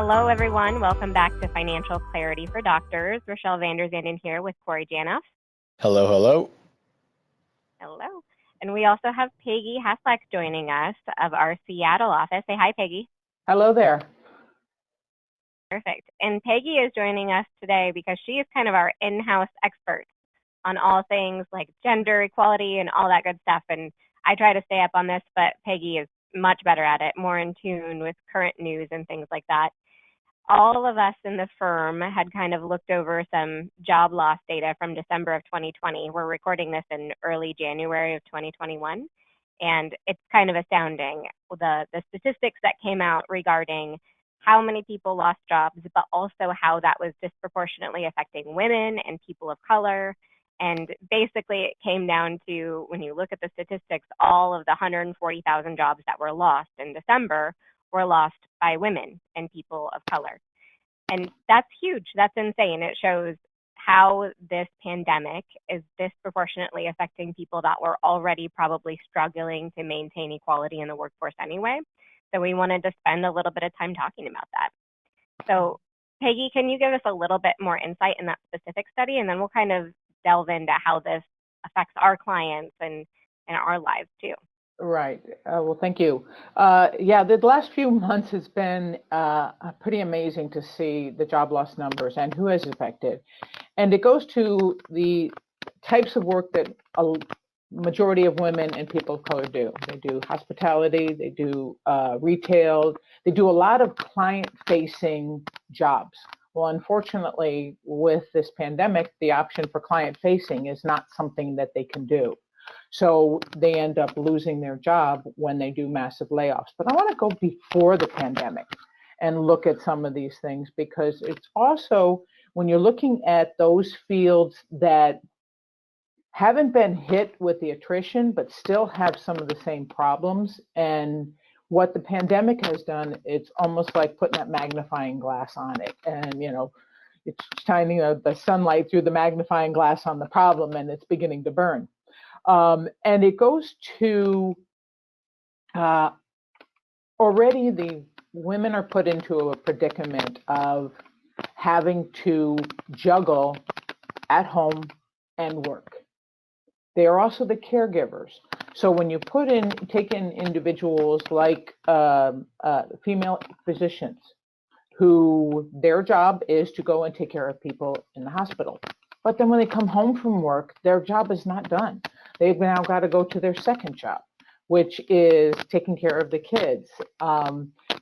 Hello, everyone. Welcome back to Financial Clarity for Doctors. Rachelle Vanderzanden here with Corey Janoff. Hello, hello. Hello. And we also have Peggy Haslach joining us of our Seattle office. Say hi, Peggy. Hello there. Perfect. And Peggy is joining us today because she is kind of our in-house expert on all things like gender equality and all that good stuff. And I try to stay up on this, but Peggy is much better at it, more in tune with current news and things like that. All of us in the firm had kind of looked over some job loss data from December of 2020. We're recording this in early January of 2021, and it's kind of astounding, the statistics that came out regarding how many people lost jobs, but also how that was disproportionately affecting women and people of color. And basically, it came down to, when you look at the statistics, all of the 140,000 jobs that were lost in December were lost by women and people of color. And that's huge. That's insane. It shows how this pandemic is disproportionately affecting people that were already probably struggling to maintain equality in the workforce anyway. So we wanted to spend a little bit of time talking about that. So Peggy, can you give us a little bit more insight in that specific study? And then we'll kind of delve into how this affects our clients and our lives too. Right. Well, thank you. Yeah, the last few months has been pretty amazing to see the job loss numbers and who is affected. And it goes to the types of work that a majority of women and people of color do. They do hospitality, they do retail, they do a lot of client-facing jobs. Well, unfortunately, with this pandemic, the option for client-facing is not something that they can do. So they end up losing their job when they do massive layoffs. But I want to go before the pandemic and look at some of these things, because it's also, when you're looking at those fields that haven't been hit with the attrition, but still have some of the same problems. And what the pandemic has done, it's almost like putting that magnifying glass on it. And, it's shining the sunlight through the magnifying glass on the problem, and it's beginning to burn. And it goes to already the women are put into a predicament of having to juggle at home and work. They are also the caregivers. So when you take in individuals like female physicians, who their job is to go and take care of people in the hospital. But then when they come home from work, their job is not done. They've now got to go to their second job, which is taking care of the kids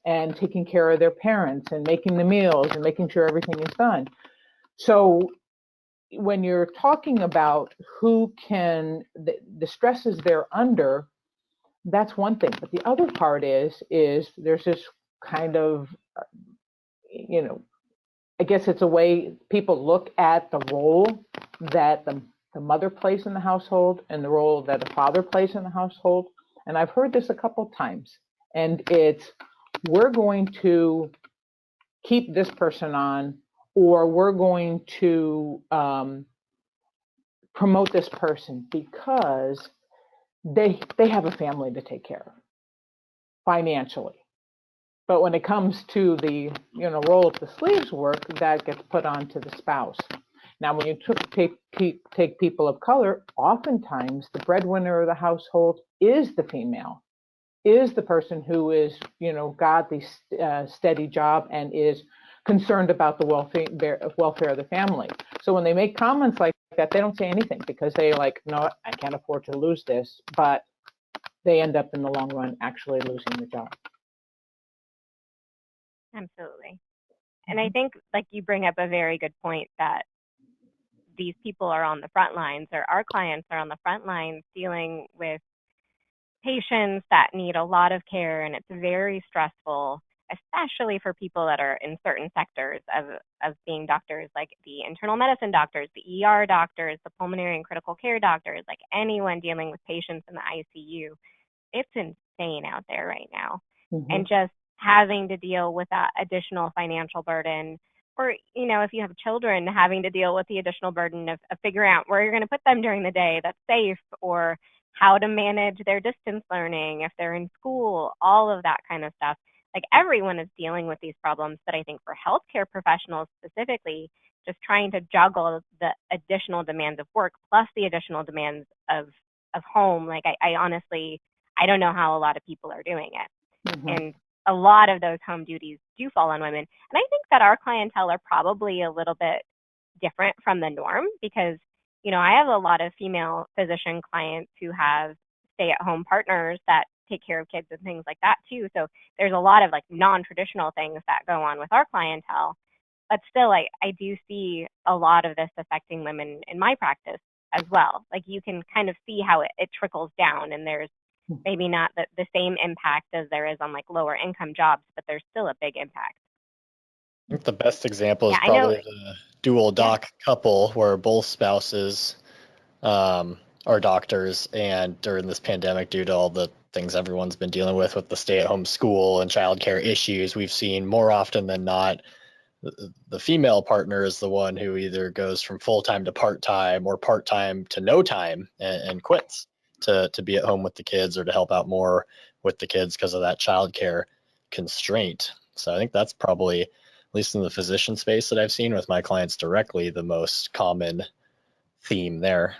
and taking care of their parents and making the meals and making sure everything is done. So when you're talking about who can, the stresses they're under, that's one thing. But the other part is there's this kind of, I guess it's a way people look at the role that the mother plays in the household and the role that a father plays in the household. And I've heard this a couple of times. And it's, we're going to keep this person on, or we're going to promote this person because they have a family to take care of financially. But when it comes to the roll up the sleeves work, that gets put onto the spouse. Now, when you take people of color, oftentimes the breadwinner of the household is the female, is the person who is got the steady job and is concerned about the welfare of the family. So when they make comments like that, they don't say anything because they're like, no, I can't afford to lose this, but they end up in the long run actually losing the job. Absolutely. And I think, like, you bring up a very good point, that these people are on the front lines, or our clients are on the front lines dealing with patients that need a lot of care, and it's very stressful, especially for people that are in certain sectors of being doctors, like the internal medicine doctors, the ER doctors, the pulmonary and critical care doctors, like anyone dealing with patients in the ICU. It's insane out there right now. Mm-hmm. And just having to deal with that additional financial burden, or, if you have children, having to deal with the additional burden of figuring out where you're going to put them during the day that's safe, or how to manage their distance learning if they're in school, all of that kind of stuff. like everyone is dealing with these problems, but I think for healthcare professionals specifically, just trying to juggle the additional demands of work plus the additional demands of home, like I honestly, I don't know how a lot of people are doing it. Mm-hmm. And a lot of those home duties do fall on women. And I think that our clientele are probably a little bit different from the norm because, you know, I have a lot of female physician clients who have stay-at-home partners that take care of kids and things like that too. So there's a lot of like non-traditional things that go on with our clientele. But still, I do see a lot of this affecting women in my practice as well. Like you can kind of see how it trickles down, and there's maybe not the same impact as there is on like lower income jobs, but there's still a big impact. I think the best example is Yeah, I know. probably the dual doc couple where both spouses are doctors, and during this pandemic, due to all the things everyone's been dealing with the stay-at-home school and childcare issues, we've seen more often than not the female partner is the one who either goes from full-time to part-time or part-time to no time and quits to be at home with the kids or to help out more with the kids because of that childcare constraint. So I think that's probably, at least in the physician space that I've seen with my clients directly, the most common theme there.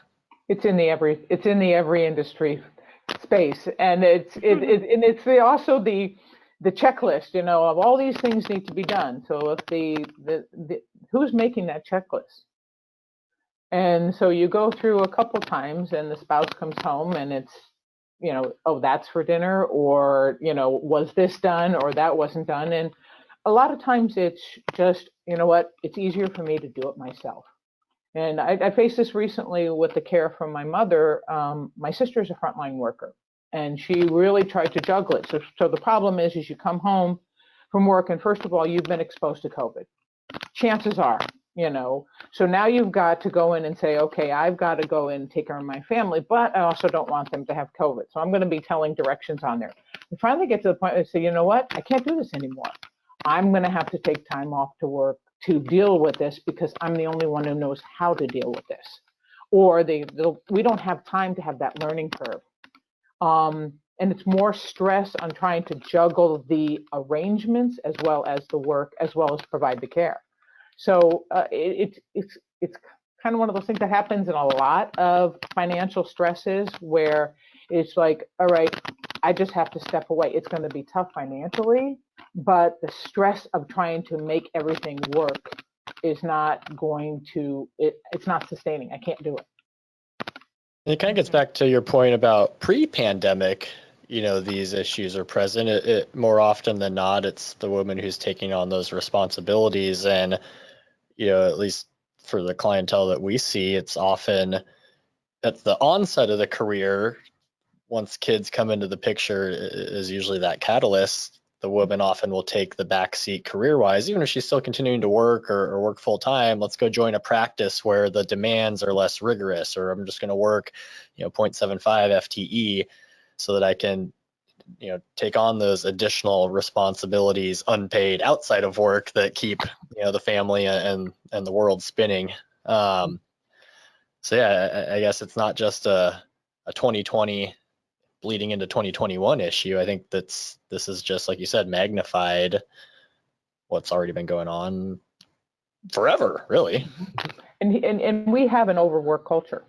It's in the every industry space, and it's also the checklist, you know, of all these things need to be done. So if the who's making that checklist? And so you go through a couple times and the spouse comes home and it's, you know, oh, that's for dinner, or, you know, was this done or that wasn't done? And a lot of times it's just, you know what, it's easier for me to do it myself. And I faced this recently with the care from my mother. My sister is a frontline worker, and she really tried to juggle it. So the problem is you come home from work, and first of all, you've been exposed to COVID. Chances are, you know, so now you've got to go in and say, okay, I've got to go in and take care of my family, but I also don't want them to have COVID. So I'm going to be telling directions on there. And finally get to the point where I say, you know what, I can't do this anymore. I'm going to have to take time off to work to deal with this because I'm the only one who knows how to deal with this. Or we don't have time to have that learning curve. And it's more stress on trying to juggle the arrangements as well as the work, as well as provide the care. So it's kind of one of those things that happens in a lot of financial stresses where it's like, all right, I just have to step away. It's going to be tough financially, but the stress of trying to make everything work is not going to, it's not sustaining. I can't do it. And it kind of gets back to your point about pre-pandemic, you know, these issues are present. It more often than not, it's the woman who's taking on those responsibilities. And, you know, at least for the clientele that we see, it's often at the onset of the career, once kids come into the picture, is usually that catalyst. The woman often will take the back seat career-wise, even if she's still continuing to work or work full-time. Let's go join a practice where the demands are less rigorous, or I'm just going to work, you know, 0.75 FTE so that I can, you know, take on those additional responsibilities unpaid outside of work that keep, you know, the family and the world spinning. So yeah, I guess it's not just a 2020 bleeding into 2021 issue. I think this is just, like you said, magnified what's already been going on forever, really. And we have an overwork culture.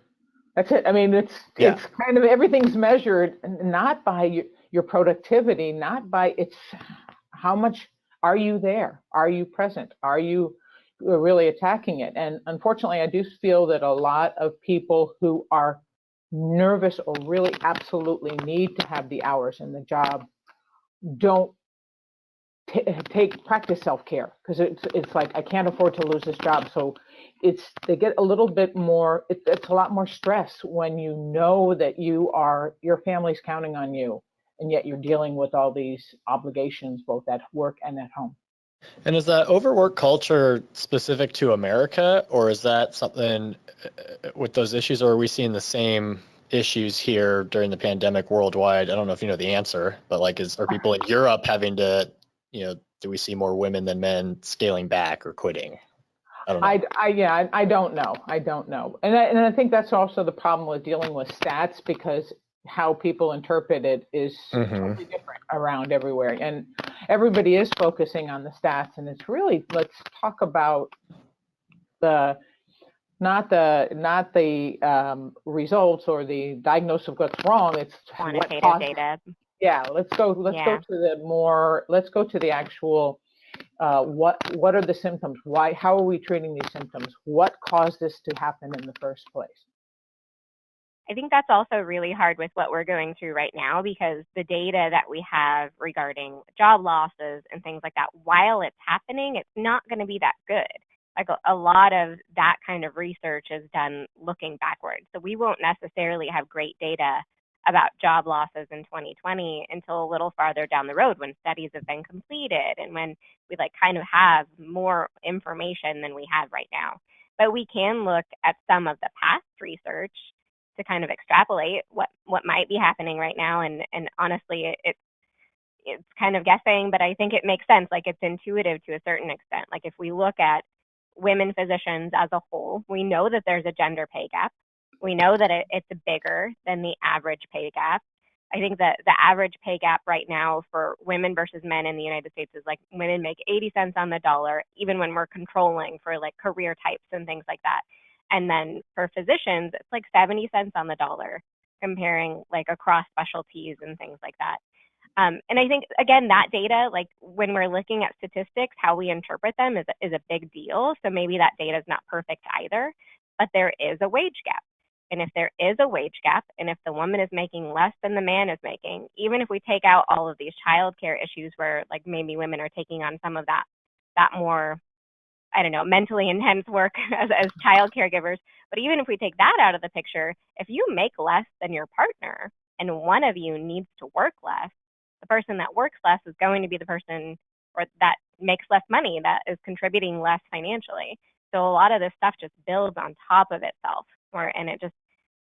That's it. I mean, it's kind of, everything's measured not by your productivity, not by, it's how much are you there? Are you present? Are you really attacking it? And unfortunately, I do feel that a lot of people who are nervous or really absolutely need to have the hours in the job don't practice self-care, because it's like, I can't afford to lose this job. So they get a little bit more, it's a lot more stress when you know that your family's counting on you, and yet you're dealing with all these obligations both at work and at home. And is that overwork culture specific to America, or is that something with those issues, or are we seeing the same issues here during the pandemic worldwide? I don't know if you know the answer, but like, are people in Europe having to, you know, do we see more women than men scaling back or quitting? I don't know. I don't know. I don't know. And I think that's also the problem with dealing with stats, because how people interpret it is totally different around everywhere. And everybody is focusing on the stats, and it's really, let's talk about the not the results or the diagnosis of what's wrong. It's quantitative data. Yeah, let's go to the actual what are the symptoms? How are we treating these symptoms? What caused this to happen in the first place? I think that's also really hard with what we're going through right now, because the data that we have regarding job losses and things like that, while it's happening, it's not going to be that good. Like a lot of that kind of research is done looking backwards. So we won't necessarily have great data about job losses in 2020 until a little farther down the road, when studies have been completed and when we kind of have more information than we have right now. But we can look at some of the past research to kind of extrapolate what might be happening right now. And honestly, it's kind of guessing, but I think it makes sense. It's intuitive to a certain extent. If we look at women physicians as a whole, we know that there's a gender pay gap. We know that it's bigger than the average pay gap. I think that the average pay gap right now for women versus men in the United States is women make 80 cents on the dollar, even when we're controlling for career types and things like that. And then for physicians, it's 70 cents on the dollar, comparing across specialties and things like that. And I think, again, that data, when we're looking at statistics, how we interpret them is a big deal. So maybe that data is not perfect either, but there is a wage gap. And if there is a wage gap, and if the woman is making less than the man is making, even if we take out all of these childcare issues where maybe women are taking on some of that more, I don't know, mentally intense work as child caregivers, but even if we take that out of the picture, if you make less than your partner and one of you needs to work less, the person that works less is going to be the person or that makes less money, that is contributing less financially. So a lot of this stuff just builds on top of itself, and it just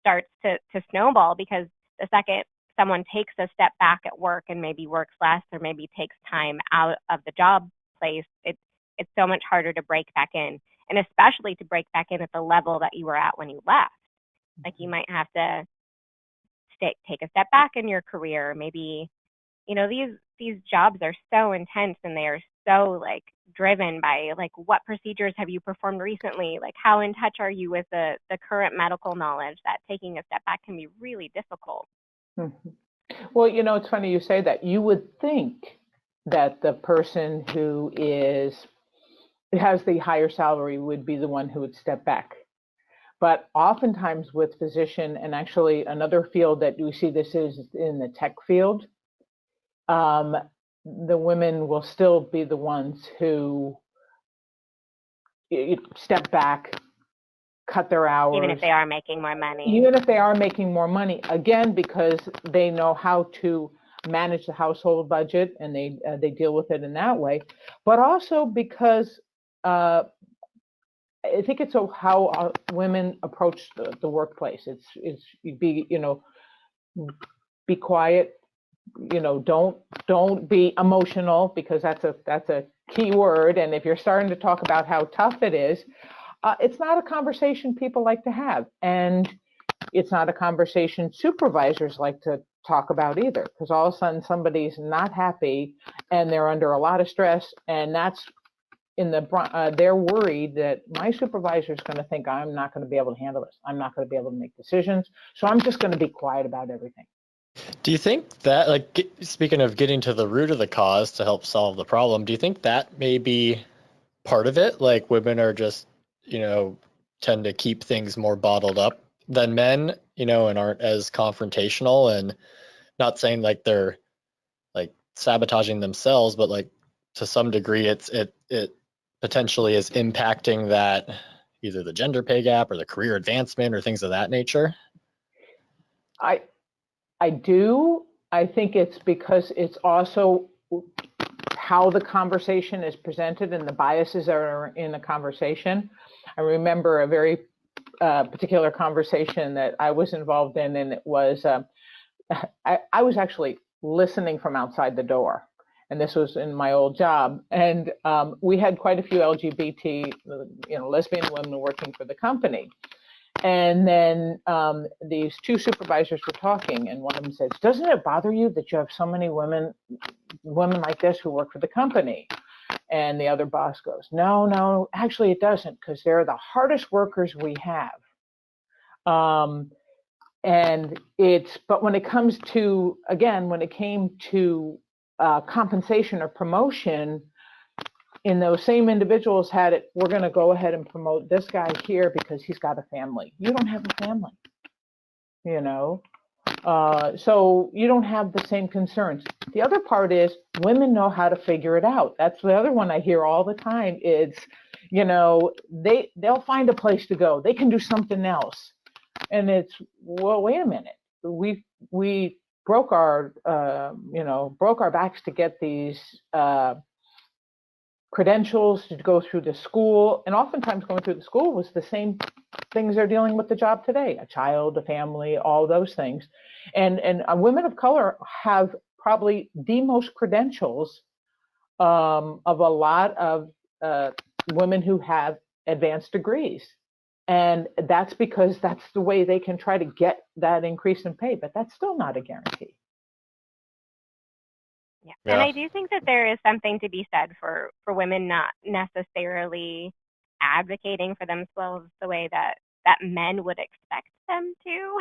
starts to snowball, because the second someone takes a step back at work and maybe works less or maybe takes time out of the job place, it's so much harder to break back in, and especially to break back in at the level that you were at when you left. You might have to take a step back in your career. Maybe, these jobs are so intense, and they are so driven by what procedures have you performed recently, how in touch are you with the current medical knowledge, that taking a step back can be really difficult. Mm-hmm. Well, it's funny you say that. You would think that the person who has the higher salary would be the one who would step back. But oftentimes with physician, and actually another field that we see this is in the tech field, the women will still be the ones who step back, cut their hours. Even if they are making more money. Even if they are making more money, again, because they know how to manage the household budget, and they deal with it in that way. But also because I think it's how women approach the workplace. It's be quiet. Don't be emotional, because that's a key word. And if you're starting to talk about how tough it is, it's not a conversation people like to have, and it's not a conversation supervisors like to talk about either, because all of a sudden somebody's not happy and they're under a lot of stress, and that's they're worried that my supervisor is going to think I'm not going to be able to handle this. I'm not going to be able to make decisions, so I'm just going to be quiet about everything. Do you think that, speaking of getting to the root of the cause to help solve the problem, do you think that may be part of it? Women are just, tend to keep things more bottled up than men, and aren't as confrontational, and not saying they're sabotaging themselves, but to some degree it potentially is impacting that, either the gender pay gap or the career advancement or things of that nature? I do. I think it's because it's also how the conversation is presented and the biases that are in the conversation. I remember a very particular conversation that I was involved in, and it was, I was actually listening from outside the door. And this was in my old job. And we had quite a few LGBT, lesbian women working for the company. And then these two supervisors were talking, and one of them says, "Doesn't it bother you that you have so many women like this who work for the company?" And the other boss goes, "No, actually it doesn't, because they're the hardest workers we have." But when it comes to, again, when it came to compensation or promotion, in those same individuals had it, we're going to go ahead and promote this guy here because he's got a family. You don't have a family, so you don't have the same concerns. The other part is women know how to figure it out. That's the other one I hear all the time. It's, they'll find a place to go. They can do something else. And it's, well, wait a minute. We broke our backs to get these credentials to go through the school, and oftentimes going through the school was the same things they're dealing with the job today: a child, a family, all those things. And women of color have probably the most credentials of a lot of women who have advanced degrees. And that's because that's the way they can try to get that increase in pay, but that's still not a guarantee. Yeah. And I do think that there is something to be said for women not necessarily advocating for themselves the way that men would expect them to.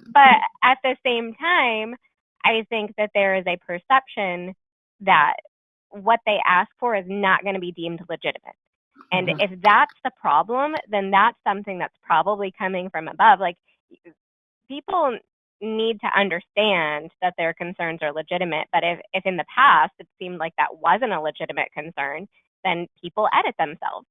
But at the same time, I think that there is a perception that what they ask for is not going to be deemed legitimate. And if that's the problem, then that's something that's probably coming from above. Like, people need to understand that their concerns are legitimate, but if in the past it seemed like that wasn't a legitimate concern, then people edit themselves.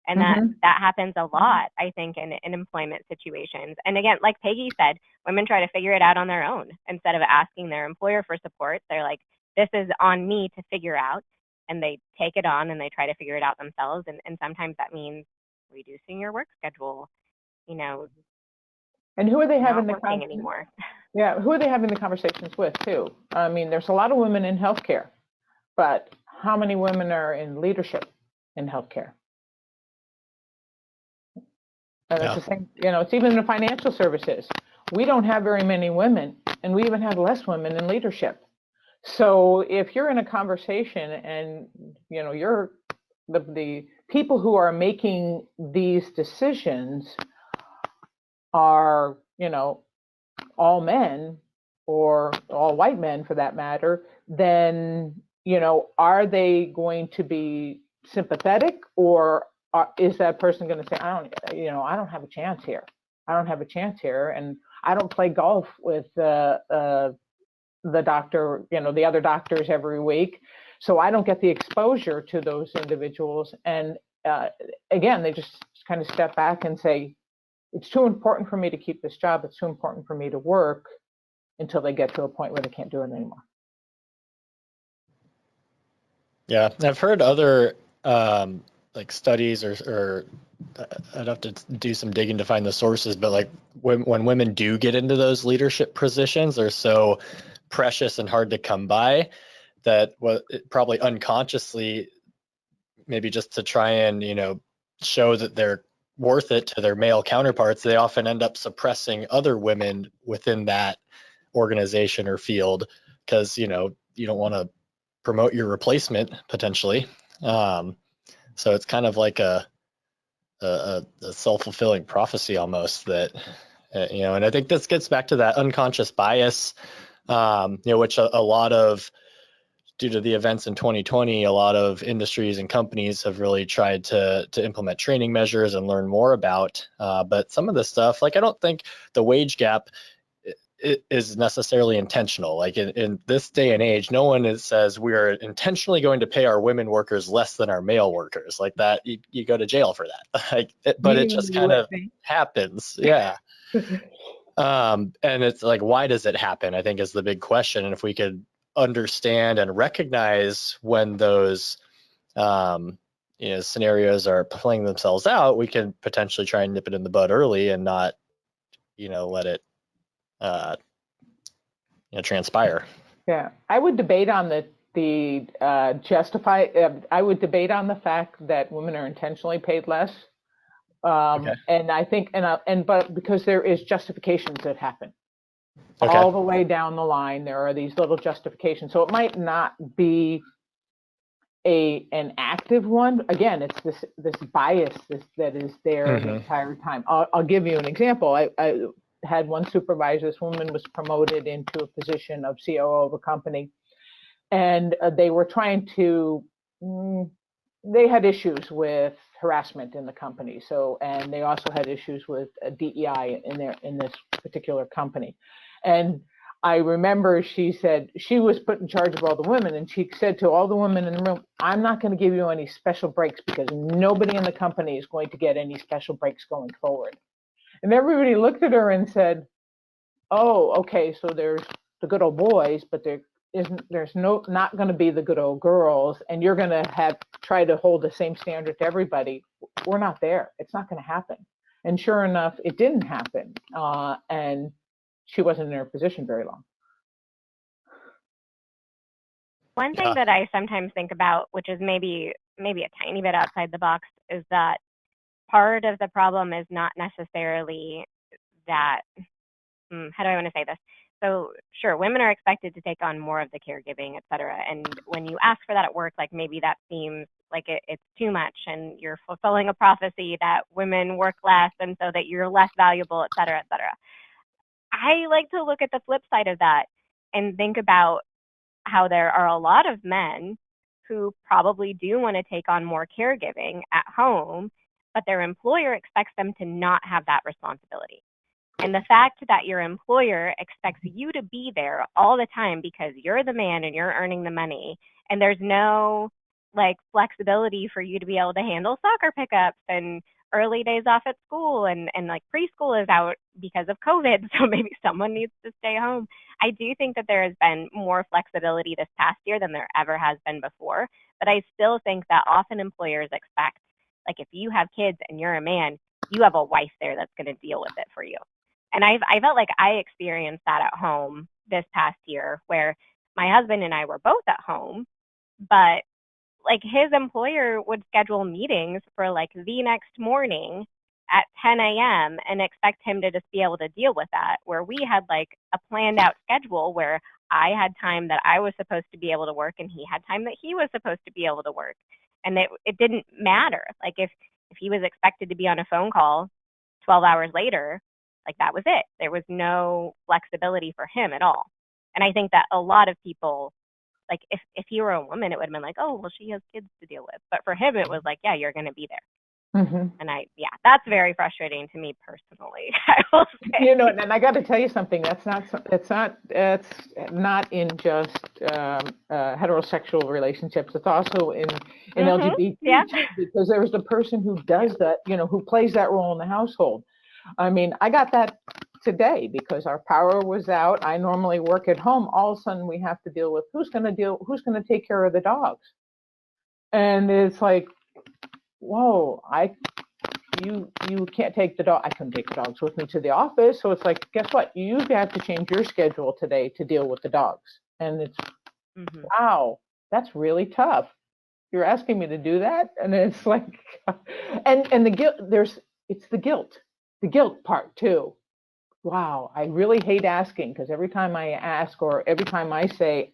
And that happens a lot, I think, in employment situations. And again, like Peggy said, women try to figure it out on their own. Instead of asking their employer for support, they're like, this is on me to figure out. And they take it on and they try to figure it out themselves. And sometimes that means reducing your work schedule, And who are they having the anymore? Yeah, who are they having the conversations with too? I mean, there's a lot of women in healthcare, but how many women are in leadership in healthcare? And it's the same, it's even in financial services. We don't have very many women, and we even have less women in leadership. So if you're in a conversation and you're the people who are making these decisions are all men, or all white men for that matter, then are they going to be sympathetic, or is that person going to say, I don't have a chance here. I don't have a chance here, and I don't play golf with the doctor, the other doctors every week, so I don't get the exposure to those individuals. And again, they just kind of step back and say, it's too important for me to keep this job. It's too important for me to work, until they get to a point where they can't do it anymore. Yeah, I've heard other like studies, or I'd have to do some digging to find the sources, but like when women do get into those leadership positions, they're so precious and hard to come by that probably unconsciously, maybe just to try and show that they're worth it to their male counterparts, they often end up suppressing other women within that organization or field, because you don't want to promote your replacement potentially. So it's kind of like a self-fulfilling prophecy almost, that and I think this gets back to that unconscious bias, which a lot of, due to the events in 2020, a lot of industries and companies have really tried to implement training measures and learn more about. But some of the stuff, like I don't think the wage gap is necessarily intentional. Like in this day and age, no one says we are intentionally going to pay our women workers less than our male workers. Like that, you go to jail for that. But it just kind of happens. Yeah. And it's like, why does it happen, I think, is the big question. And if we could understand and recognize when those scenarios are playing themselves out, we can potentially try and nip it in the bud early and not let it transpire. Yeah, I would debate on I would debate on the fact that women are intentionally paid less. Okay. And I think, but because there is justifications that happen Okay. all the way down the line, there are these little justifications. So it might not be an active one. Again, it's this bias that is there the entire time. I'll give you an example. I had one supervisor. This woman was promoted into a position of COO of a company, and they were trying to. They had issues with harassment in the company. So, and they also had issues with DEI in this particular company, and I remember she said she was put in charge of all the women, and she said to all the women in the room, I'm not going to give you any special breaks because nobody in the company is going to get any special breaks going forward. And everybody looked at her and said, oh, okay, so there's the good old boys, but there's not going to be the good old girls, and you're going to try to hold the same standard to everybody. We're not there. It's not going to happen. And sure enough, it didn't happen. And she wasn't in her position very long. One thing that I sometimes think about, which is maybe a tiny bit outside the box, is that part of the problem is not necessarily that, how do I want to say this? So sure, women are expected to take on more of the caregiving, et cetera. And when you ask for that at work, like maybe that seems like it's too much, and you're fulfilling a prophecy that women work less and so that you're less valuable, et cetera, et cetera. I like to look at the flip side of that and think about how there are a lot of men who probably do want to take on more caregiving at home, but their employer expects them to not have that responsibility. And the fact that your employer expects you to be there all the time because you're the man and you're earning the money, and there's no like flexibility for you to be able to handle soccer pickups and early days off at school, and like preschool is out because of COVID, so maybe someone needs to stay home. I do think that there has been more flexibility this past year than there ever has been before, but I still think that often employers expect, like if you have kids and you're a man, you have a wife there that's going to deal with it for you. And I felt like I experienced that at home this past year, where my husband and I were both at home, but like his employer would schedule meetings for like the next morning at 10 a.m. and expect him to just be able to deal with that, where we had like a planned out schedule where I had time that I was supposed to be able to work and he had time that he was supposed to be able to work. And it didn't matter. Like if he was expected to be on a phone call 12 hours later, like that was it. There was no flexibility for him at all. And I think that a lot of people, like if you were a woman, it would have been like, oh, well, she has kids to deal with. But for him, it was like, yeah, you're going to be there. Mm-hmm. And that's very frustrating to me personally. I will say. You know, and I got to tell you something. That's not in just heterosexual relationships. It's also in LGBT too, because there's the person who does that, you know, who plays that role in the household. I mean, I got that today because our power was out. I normally work at home. All of a sudden, we have to deal with who's going to take care of the dogs, and it's like, whoa, you can't take the dog. I couldn't take the dogs with me to the office, so it's like, guess what? You have to change your schedule today to deal with the dogs, and it's wow, that's really tough. You're asking me to do that, and it's like, and the guilt. It's the guilt part too. Wow, I really hate asking, because every time I ask or every time I say,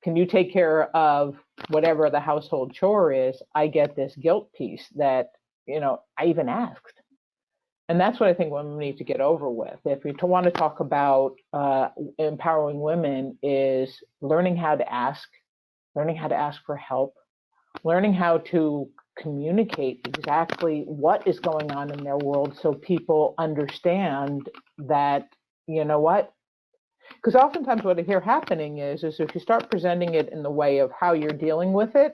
can you take care of whatever the household chore is, I get this guilt piece that, you know, I even asked. And that's what I think women need to get over with. If we want to talk about empowering women, is learning how to ask for help, learning how to communicate exactly what is going on in their world so people understand that, you know what, because oftentimes what I hear happening is if you start presenting it in the way of how you're dealing with it,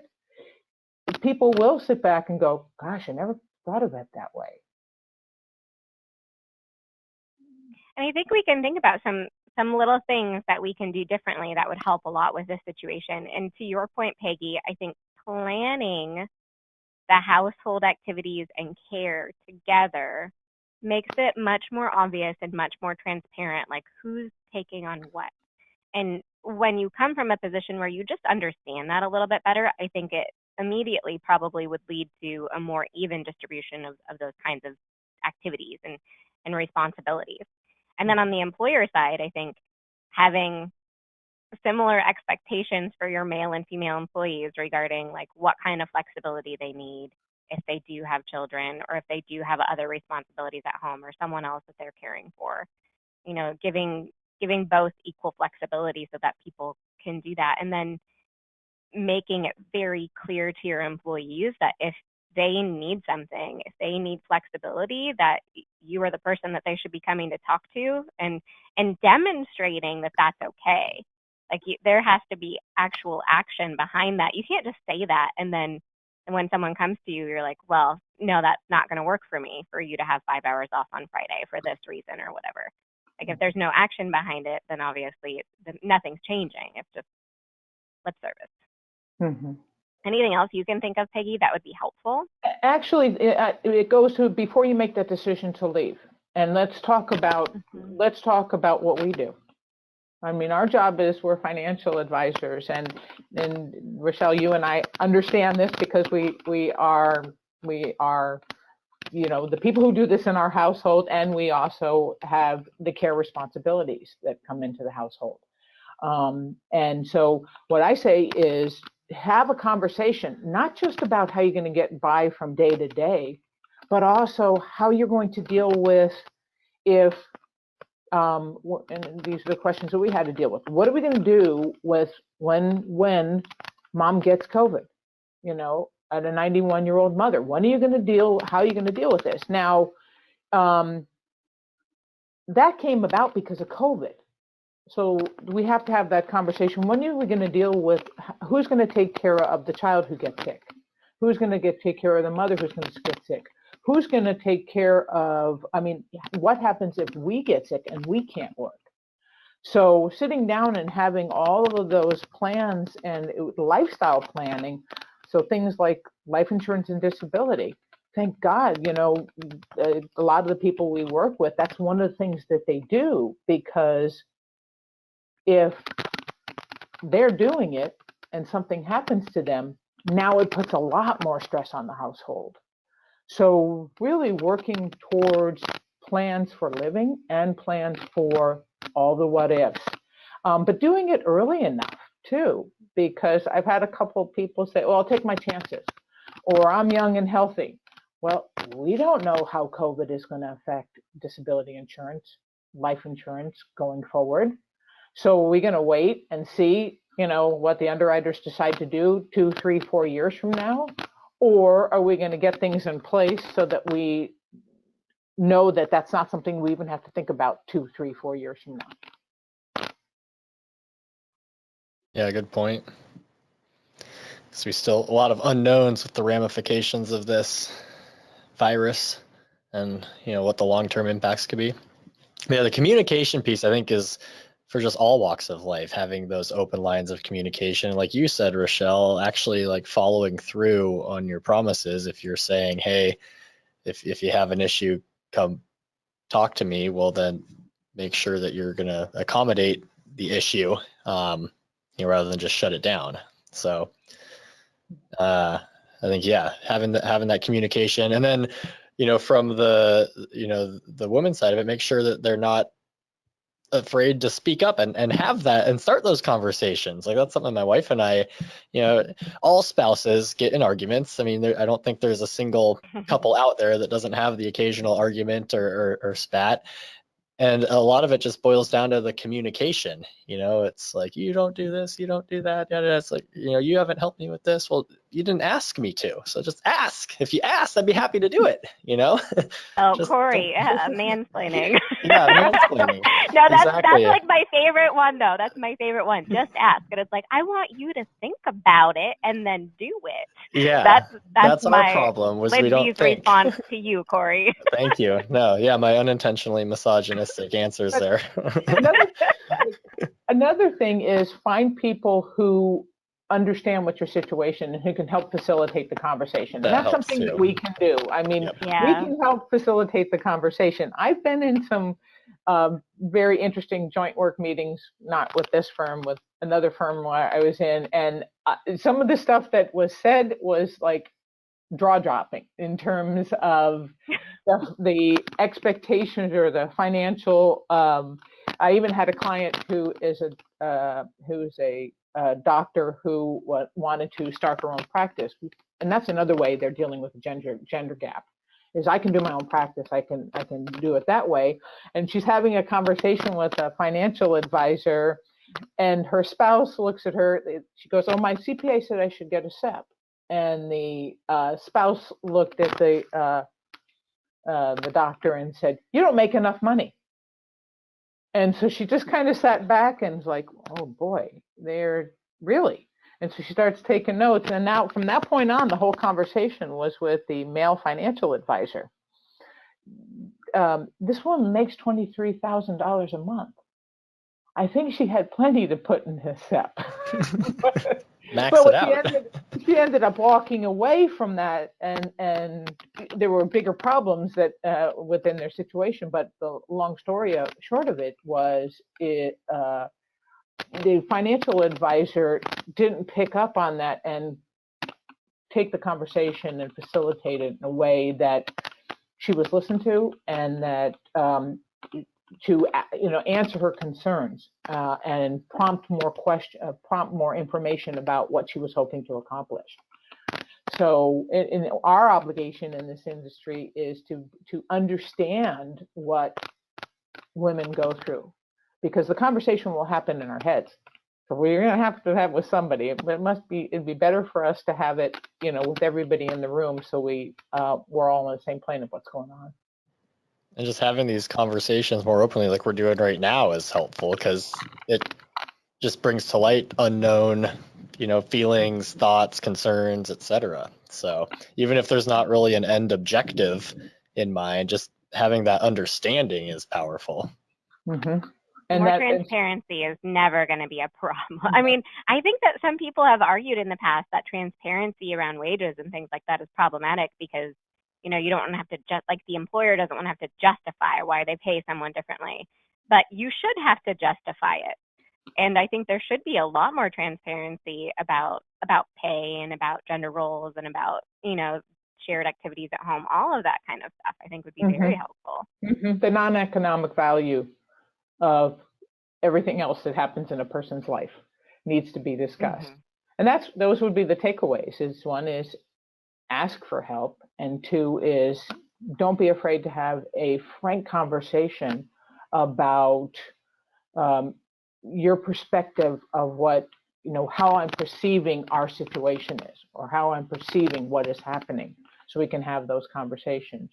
people will sit back and go, gosh, I never thought of it that way. And I think we can think about some little things that we can do differently that would help a lot with this situation. And to your point, Peggy, I think planning the household activities and care together makes it much more obvious and much more transparent, like who's taking on what. And when you come from a position where you just understand that a little bit better, I think it immediately probably would lead to a more even distribution of those kinds of activities and responsibilities. And then on the employer side, I think having similar expectations for your male and female employees regarding like what kind of flexibility they need if they do have children or if they do have other responsibilities at home or someone else that they're caring for. You know, giving both equal flexibility so that people can do that, and then making it very clear to your employees that if they need something, if they need flexibility, that you are the person that they should be coming to talk to, and demonstrating that that's okay. Like there has to be actual action behind that. You can't just say that and then when someone comes to you, you're like, well, no, that's not going to work for me for you to have 5 hours off on Friday for this reason or whatever. Like if there's no action behind it, then obviously nothing's changing. It's just lip service. Mm-hmm. Anything else you can think of, Peggy, that would be helpful? Actually, it goes to before you make that decision to leave, and let's talk about what we do. I mean, our job is we're financial advisors, and Rachelle, you and I understand this because we are the people who do this in our household, and we also have the care responsibilities that come into the household. And so what I say is have a conversation, not just about how you're going to get by from day to day, but also how you're going to deal with if, and these are the questions that we had to deal with. What are we going to do with when mom gets COVID, at a 91-year-old mother? How are you going to deal with this? Now, that came about because of COVID. So we have to have that conversation. When are we going to deal with who's going to take care of the child who gets sick? Who's going to take care of the mother who's going to get sick? Who's going to take care of, what happens if we get sick and we can't work? So sitting down and having all of those plans and lifestyle planning, so things like life insurance and disability. Thank God, a lot of the people we work with, that's one of the things that they do, because if they're doing it and something happens to them, now it puts a lot more stress on the household. So really working towards plans for living and plans for all the what ifs, but doing it early enough too, because I've had a couple of people say, well, I'll take my chances, or I'm young and healthy. Well, we don't know how COVID is going to affect disability insurance, life insurance going forward. So are we going to wait and see, what the underwriters decide to do 2, 3, 4 years from now? Or are we going to get things in place so that we know that that's not something we even have to think about 2, 3, 4 years from now? Yeah, good point. Because we still a lot of unknowns with the ramifications of this virus and, what the long-term impacts could be. Yeah, the communication piece, I think, is for just all walks of life, having those open lines of communication. Like you said, Rachelle, actually like following through on your promises. If you're saying, hey, if you have an issue, come talk to me, well, then make sure that you're going to accommodate the issue, rather than just shut it down. So I think, yeah, having that communication, and then, from the women's side of it, make sure that they're not afraid to speak up and have that and start those conversations. Like that's something my wife and I, all spouses get in arguments. I don't think there's a single couple out there that doesn't have the occasional argument or spat. And a lot of it just boils down to the communication. It's like, you don't do this, you don't do that. It's like, you haven't helped me with this. Well, you didn't ask me to. So just ask. If you asked, I'd be happy to do it, Oh, Corey, mansplaining. Yeah, mansplaining. No, that's Exactly. like my favorite one, though. That's my favorite one. Just ask. And it's like, I want you to think about it and then do it. Yeah, that's my our problem, was we Lindsay's don't think. response to you, Corey. Thank you. No, yeah, my unintentionally misogynistic answers there. Another thing is find people who understand what your situation and who can help facilitate the conversation. And that's something that we can do. Yep. We can help facilitate the conversation. I've been in some very interesting joint work meetings, not with this firm, with another firm where I was in, and some of the stuff that was said was like, jaw-dropping in terms of the expectations or the financial. I even had a client who is who's a doctor who wanted to start her own practice, and that's another way they're dealing with the gender gap. Is I can do my own practice, I can do it that way, and she's having a conversation with a financial advisor, and her spouse looks at her. She goes, "Oh, my CPA said I should get a SEP," and the spouse looked at the doctor and said, "You don't make enough money." And so she just kind of sat back and was like, "Oh boy, they're really." And so she starts taking notes. And now from that point on, the whole conversation was with the male financial advisor. This woman makes $23,000 a month. I think she had plenty to put in her SEP. Max it out. She ended up walking away from that, and there were bigger problems that within their situation. But the long story short of it was the financial advisor didn't pick up on that and take the conversation and facilitate it in a way that she was listened to, and that to answer her concerns and prompt more information about what she was hoping to accomplish. So in our obligation in this industry is to understand what women go through, because the conversation will happen in our heads. So we're going to have it with somebody, but it'd be better for us to have it, with everybody in the room, so we're all on the same plane of what's going on. And just having these conversations more openly, like we're doing right now, is helpful, because it just brings to light unknown, feelings, thoughts, concerns, etc. So even if there's not really an end objective in mind, just having that understanding is powerful. Mm-hmm. And more transparency is never going to be a problem. I mean, I think that some people have argued in the past that transparency around wages and things like that is problematic, because you don't have to the employer doesn't want to have to justify why they pay someone differently, but you should have to justify it. And I think there should be a lot more transparency about pay and about gender roles and about, shared activities at home. All of that kind of stuff, I think, would be very helpful. Mm-hmm. The non-economic value of everything else that happens in a person's life needs to be discussed. Mm-hmm. And those would be the takeaways. One is ask for help, and two is don't be afraid to have a frank conversation about your perspective of what, how I'm perceiving our situation is, or how I'm perceiving what is happening, so we can have those conversations.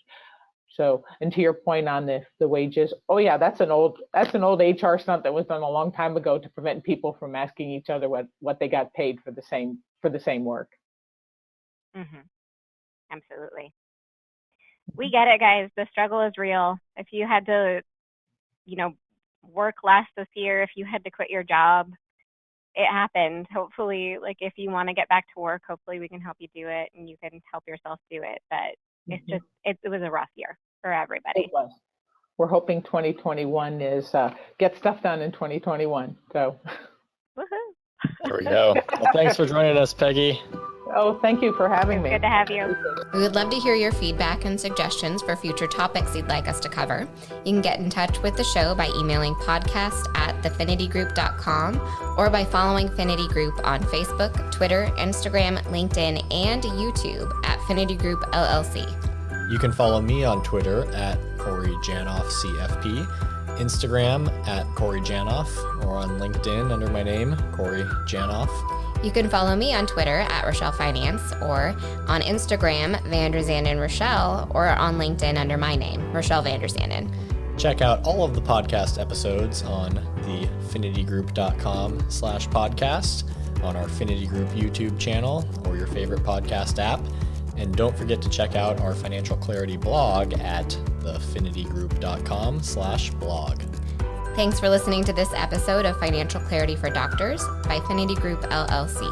So, and to your point on the wages, oh yeah, that's an old HR stunt that was done a long time ago to prevent people from asking each other what they got paid for the same work. Mm-hmm. Absolutely. We get it, guys. The struggle is real. If you had to, work less this year, if you had to quit your job, it happened. Hopefully, if you want to get back to work, hopefully we can help you do it, and you can help yourself do it. But it's just, it was a rough year for everybody. It was. We're hoping 2021 is get stuff done in 2021. So. Woohoo. There we go. Well, thanks for joining us, Peggy. Oh, thank you for having me. Good to have you. We would love to hear your feedback and suggestions for future topics you'd like us to cover. You can get in touch with the show by emailing podcast@finitygroup.com or by following Finity Group on Facebook, Twitter, Instagram, LinkedIn, and YouTube at Finity Group LLC. You can follow me on Twitter at Corey Janoff CFP, Instagram at Corey Janoff, or on LinkedIn under my name, Corey Janoff. You can follow me on Twitter at Rachelle Finance, or on Instagram, Vanderzanden Rachelle, or on LinkedIn under my name, Rachelle Vanderzanden. Check out all of the podcast episodes on the finitygroup.com/podcast, on our Finity Group YouTube channel, or your favorite podcast app. And don't forget to check out our financial clarity blog at thefinitygroup.com/blog. Thanks for listening to this episode of Financial Clarity for Doctors by Finity Group LLC.